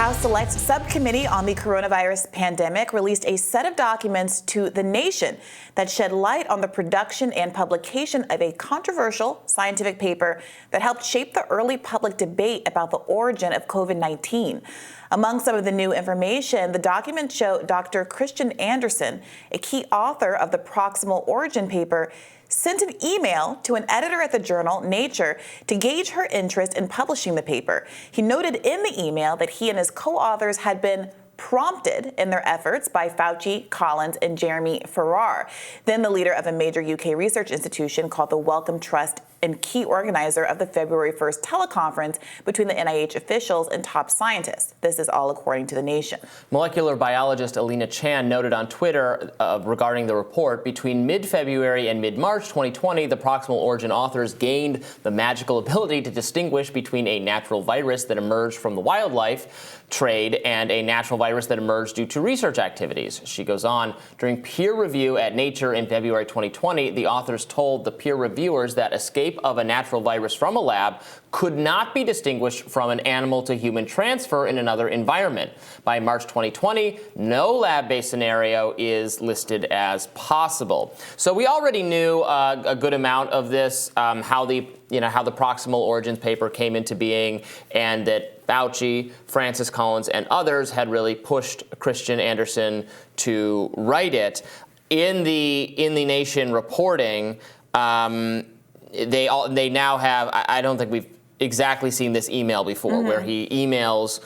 House Select Subcommittee on the coronavirus pandemic released a set of documents to the nation that shed light on the production and publication of a controversial scientific paper that helped shape the early public debate about the origin of COVID-19. Among some of the new information, the documents show Dr. Christian Andersen, a key author of the Proximal origin paper, sent an email to an editor at the journal Nature to gauge her interest in publishing the paper. He noted in the email that he and his co-authors had been prompted in their efforts by Fauci, Collins, and Jeremy Farrar, then the leader of a major UK research institution called the Wellcome Trust and key organizer of the February 1st teleconference between the NIH officials and top scientists. This is all according to The Nation. Molecular biologist Alina Chan noted on Twitter regarding the report, between mid-February and mid-March 2020, the Proximal origin authors gained the magical ability to distinguish between a natural virus that emerged from the wildlife trade and a natural virus that emerged due to research activities. She goes on, during peer review at Nature in February 2020, the authors told the peer reviewers that escape of a natural virus from a lab could not be distinguished from an animal to human transfer in another environment. By March 2020, no lab-based scenario is listed as possible. So we already knew a good amount of this, how the Proximal origins paper came into being, and that Fauci, Francis Collins, and others had really pushed Christian Andersen to write it. In the Nation reporting, they now have, I don't think we've exactly seen this email before, where he emails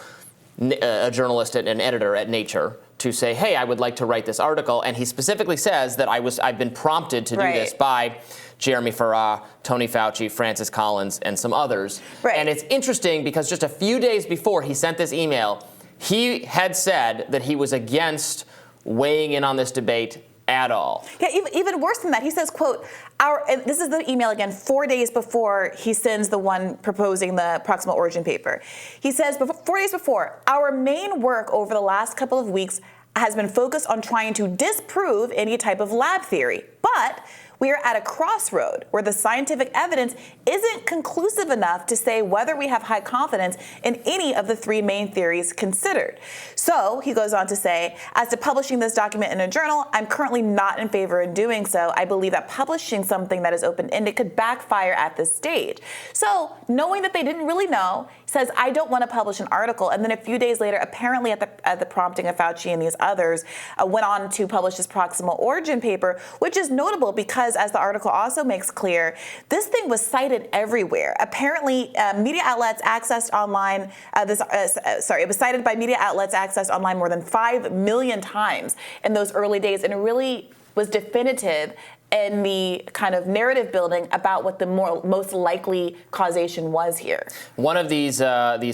a journalist and an editor at Nature to say, hey, I would like to write this article. And he specifically says that I've been prompted to do this by Jeremy Farrar, Tony Fauci, Francis Collins, and some others. And it's interesting because just a few days before he sent this email, he had said that he was against weighing in on this debate at all. Yeah, even worse than that, he says, quote, and this is the email again, 4 days before he sends the one proposing the Proximal origin paper. He says, 4 days before, our main work over the last couple of weeks has been focused on trying to disprove any type of lab theory. But we are at a crossroad where the scientific evidence isn't conclusive enough to say whether we have high confidence in any of the three main theories considered. So he goes on to say, as to publishing this document in a journal, I'm currently not in favor of doing so. I believe that publishing something that is open-ended could backfire at this stage. So knowing that they didn't really know, he says, I don't want to publish an article. And then a few days later, apparently at the prompting of Fauci and these others, went on to publish this Proximal origin paper, which is notable because, as the article also makes clear, this thing was cited everywhere. Apparently, media outlets accessed online, it was cited by media outlets accessed online more than 5 million times in those early days, and it really was definitive in the kind of narrative building about what the most likely causation was here. One of these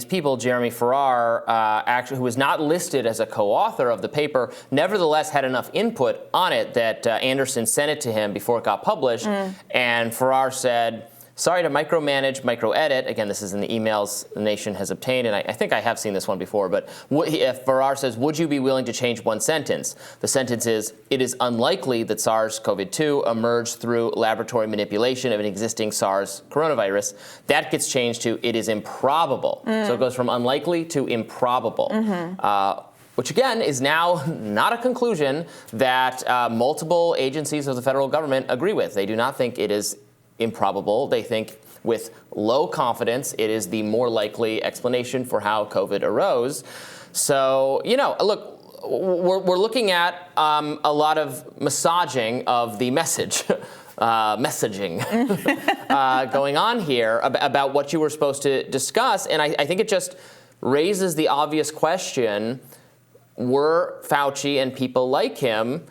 people, Jeremy Farrar, actually, who was not listed as a co-author of the paper, nevertheless had enough input on it that Andersen sent it to him before it got published, and Farrar said, sorry to micromanage, micro-edit. Again, this is in the emails the Nation has obtained, and I think I have seen this one before, but if Farrar says, would you be willing to change one sentence? The sentence is, it is unlikely that SARS-CoV-2 emerged through laboratory manipulation of an existing SARS coronavirus. That gets changed to, it is improbable. So it goes from unlikely to improbable. Which again is now not a conclusion that multiple agencies of the federal government agree with. They do not think it is improbable. They think with low confidence it is the more likely explanation for how COVID arose. So, look, we're looking at a lot of massaging of the messaging going on here about what you were supposed to discuss. And I think it just raises the obvious question, were Fauci and people like him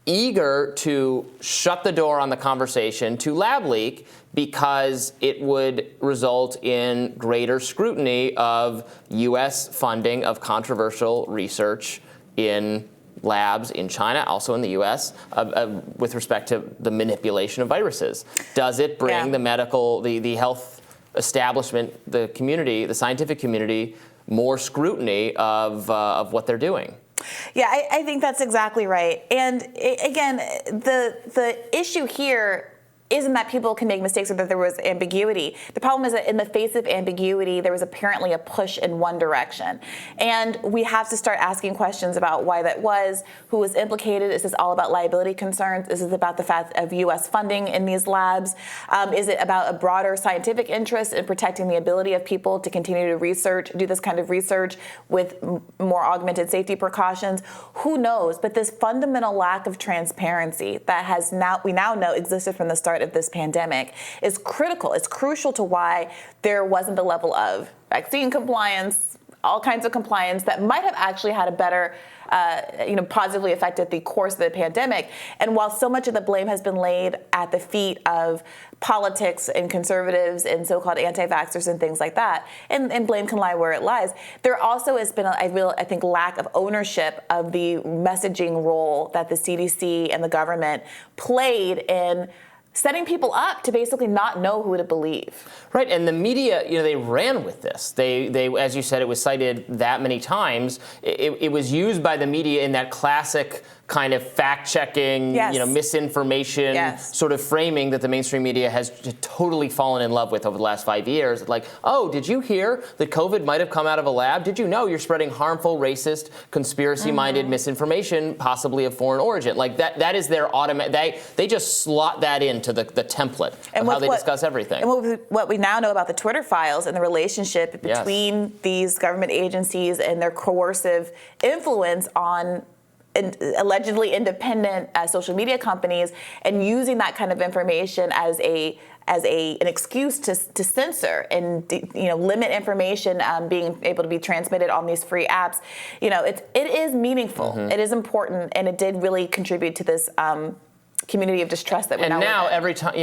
eager to shut the door on the conversation to lab leak because it would result in greater scrutiny of U.S. funding of controversial research in labs in China, also in the U.S., with respect to the manipulation of viruses? Does it bring the health establishment, the community, the scientific community, more scrutiny of what they're doing? Yeah, I think that's exactly right. And again, the issue here isn't that people can make mistakes or that there was ambiguity. The problem is that in the face of ambiguity, there was apparently a push in one direction. And we have to start asking questions about why that was, who was implicated. Is this all about liability concerns? Is it about the fact of U.S. funding in these labs? Is it about a broader scientific interest in protecting the ability of people to continue to do this kind of research with more augmented safety precautions? Who knows? But this fundamental lack of transparency that we now know existed from the start of this pandemic is critical. It's crucial to why there wasn't the level of vaccine compliance, all kinds of compliance that might have actually had a better, positively affected the course of the pandemic. And while so much of the blame has been laid at the feet of politics and conservatives and so-called anti-vaxxers and things like that, and blame can lie where it lies, there also has been a real, I think, lack of ownership of the messaging role that the CDC and the government played in setting people up to basically not know who to believe. Right, and the media, they ran with this. They, as you said, it was cited that many times. It was used by the media in that classic kind of fact-checking, misinformation sort of framing that the mainstream media has totally fallen in love with over the last 5 years. Like, oh, did you hear that COVID might have come out of a lab? Did you know you're spreading harmful, racist, conspiracy-minded misinformation, possibly of foreign origin? Like that is their automatic. They just slot that into the template of how they discuss everything. And what we now know about the Twitter files and the relationship between these government agencies and their coercive influence on allegedly independent social media companies, and using that kind of information as an excuse to censor and limit information being able to be transmitted on these free apps. It is meaningful. It is important, and it did really contribute to this community of distrust that we're now every time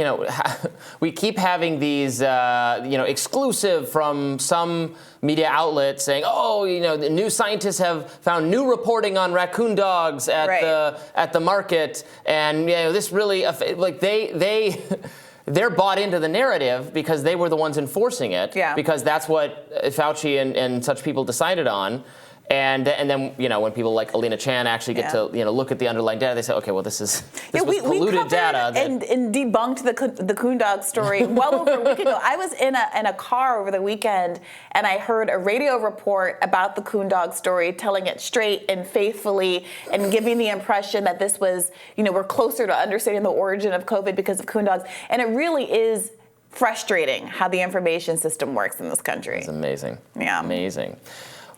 we keep having these exclusive from some media outlets saying, the new scientists have found new reporting on raccoon dogs at the market, and this really they're bought into the narrative because they were the ones enforcing it, because that's what Fauci and such people decided on. And then when people like Alina Chan actually get to look at the underlying data, they say, okay, well this was polluted data. And debunked the coon dog story well over a week ago. I was in a car over the weekend, and I heard a radio report about the coon dog story, telling it straight and faithfully, and giving the impression that this was we're closer to understanding the origin of COVID because of coon dogs. And it really is frustrating how the information system works in this country. It's amazing. Yeah, amazing.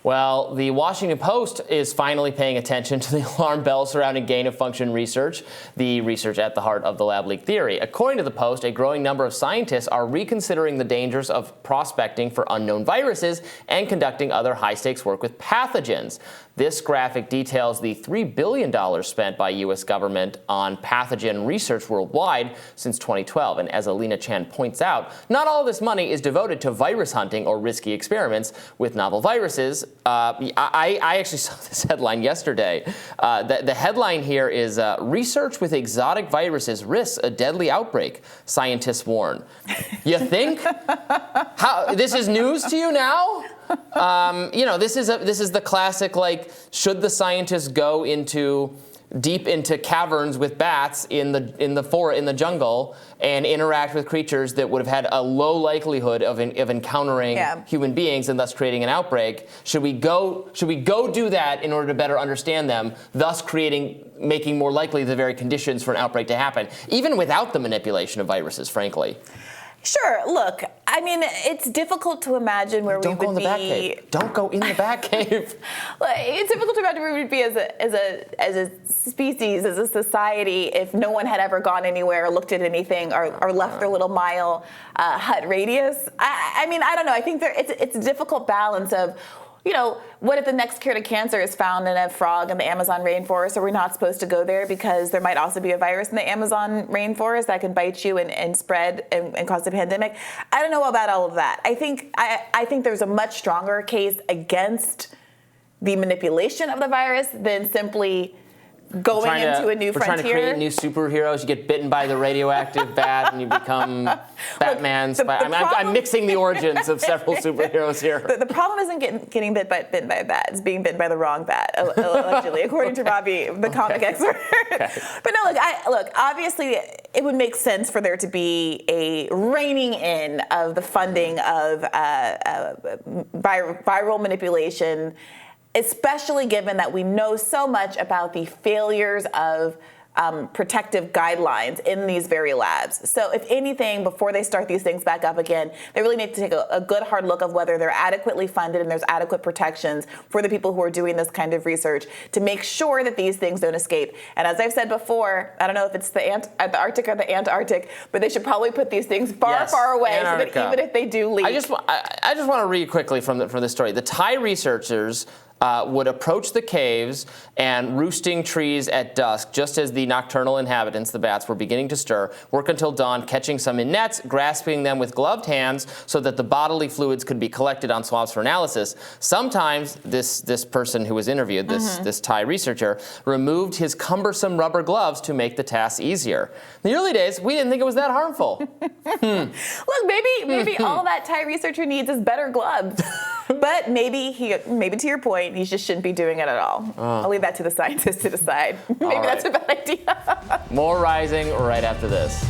Well, the Washington Post is finally paying attention to the alarm bells surrounding gain-of-function research, the research at the heart of the lab leak theory. According to the Post, a growing number of scientists are reconsidering the dangers of prospecting for unknown viruses and conducting other high-stakes work with pathogens. This graphic details the $3 billion spent by U.S. government on pathogen research worldwide since 2012. And as Alina Chan points out, not all of this money is devoted to virus hunting or risky experiments with novel viruses. I actually saw this headline yesterday. The headline here is, research with exotic viruses risks a deadly outbreak, scientists warn. You think? This is news to you now? This is the classic, should the scientists go deep into caverns with bats in the jungle and interact with creatures that would have had a low likelihood of encountering human beings and thus creating an outbreak? Should we go do that in order to better understand them, thus making more likely the very conditions for an outbreak to happen, even without the manipulation of viruses, frankly? Sure. Look, I mean, it's difficult to imagine where we would be. Don't go in the Batcave. Don't go in the Batcave. It's difficult to imagine where we would be as a species, as a society, if no one had ever gone anywhere or looked at anything or left their little mile hut radius. I mean, I don't know. I think it's a difficult balance of, what if the next cure to cancer is found in a frog in the Amazon rainforest? Are we not supposed to go there because there might also be a virus in the Amazon rainforest that can bite you and spread and cause a pandemic? I don't know about all of that. I think there's a much stronger case against the manipulation of the virus than simply going into a new we're frontier. Trying to create new superheroes. You get bitten by the radioactive bat, and you become Batman's. I'm mixing the origins of several superheroes here. The problem isn't getting bitten by a bat. It's being bitten by the wrong bat, allegedly, according to Robbie, the comic expert. Okay. But no, look. Obviously, it would make sense for there to be a reining in of the funding of viral manipulation, especially given that we know so much about the failures of protective guidelines in these very labs. So if anything, before they start these things back up again, they really need to take a good hard look of whether they're adequately funded and there's adequate protections for the people who are doing this kind of research to make sure that these things don't escape. And as I've said before, I don't know if it's the Arctic or the Antarctic, but they should probably put these things far away Antarctica. So that even if they do leak. I just want to read quickly from the story. The Thai researchers would approach the caves and roosting trees at dusk, just as the nocturnal inhabitants, the bats, were beginning to stir, work until dawn, catching some in nets, grasping them with gloved hands so that the bodily fluids could be collected on swabs for analysis. Sometimes this person who was interviewed, this Thai researcher, removed his cumbersome rubber gloves to make the task easier. In the early days, we didn't think it was that harmful. Look, maybe all that Thai researcher needs is better gloves. But maybe to your point, he just shouldn't be doing it at all. I'll leave that to the scientists to decide. Maybe that's a bad idea. More Rising right after this.